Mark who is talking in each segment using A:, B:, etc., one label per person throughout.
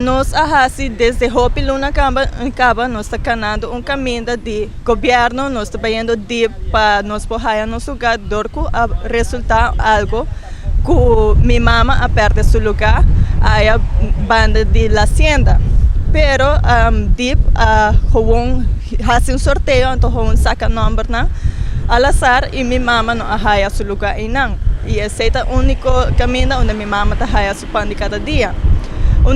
A: nós ahasi desde Hopi Luna Caba nós está canando caminho de governo, nós está indo de para nós poder nosso lugar dorco a resultar algo que minha mama a perder seu lugar a banda de la hacienda. Pero deep gewoon hace sorteio então gewoon saca número na al azar e minha mama não arraia seu lugar e não. E esse é o único caminho onde minha mama está arraia seu pão de cada dia.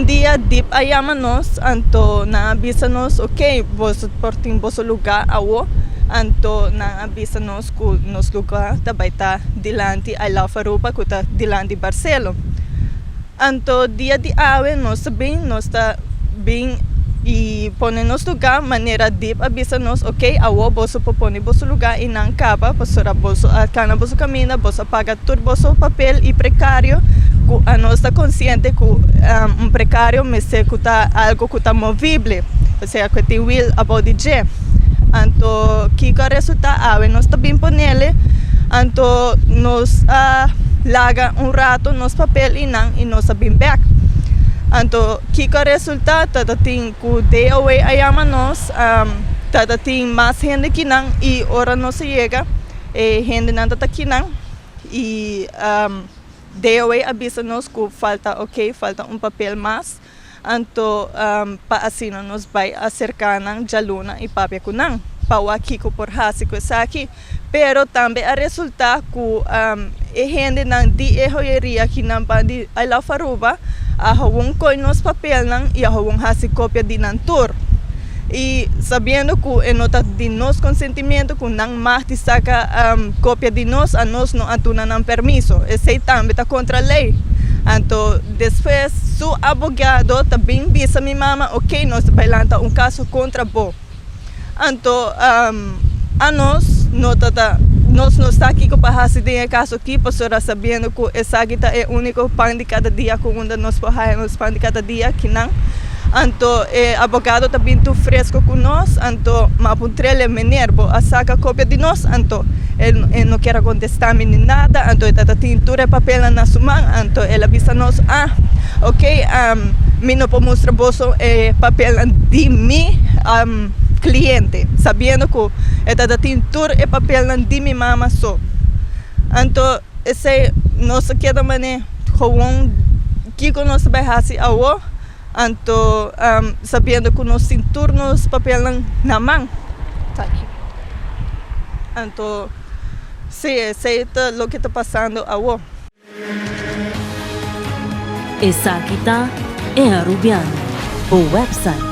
A: Dia deep ayama nos anto na avisa nos ok vos portin vos lugar awo anto na avisa nos ku nos lugar também tá dilante ai la farupa ku tá dilante Barcelo anto dia de ave nos tá bem e pone nos lugar maneira deep avisa nos ok awo vos popone vos lugar e não capa pastora vos a cana vos caminha vos paga tudo vos papel e precário a nós está consciente que precário mas se que tá algo que está movível, ou seja, que tem will about the jet. Então, que o resultado ave nós está bem ponele, então nós laga rato nos papel e nós está bem back. Então, que o resultado tá tem que day away ayama nós, tá tem mais gente que não e hora nós chega e gente não tá aqui não e DOE avisa nos que falta papel mais, então para assim nos vai acercar na jaluna e papel com não, para aqui que por hasi que está aqui, pero também a resultar que gente não de erroeria que não pode a la faruba, a hawong coi nos papel não e a hawong hasi cópia de nantur. E sabendo que nota de nos consentimento que não mais te saca cópia de nós a nós não atuna não permisso esse também está contra a lei então depois seu advogado também disse minha mama ok nós vai lançar caso contra bo então a nós nós não está aqui para fazer esse caso aqui para sabendo que essa aqui é o único pão de cada dia com onde nós podemos pão de cada dia que não então advogado também tu fresco com nós então mapuntrele menerbo a saca cópia de nós então ele não quer contestar nem nada então ele tem tudo papel na sua mão então ele avisa nós ok me não pode mostrar bolso papel de mim cliente sabendo que ele tem tudo papel de minha mama só então esse nossa queda mané com que nós vai fazer ao então sabendo que nós temos turnos papel na mão tá aqui então se é o que está passando agora
B: essa aqui tá é a Rubiano o website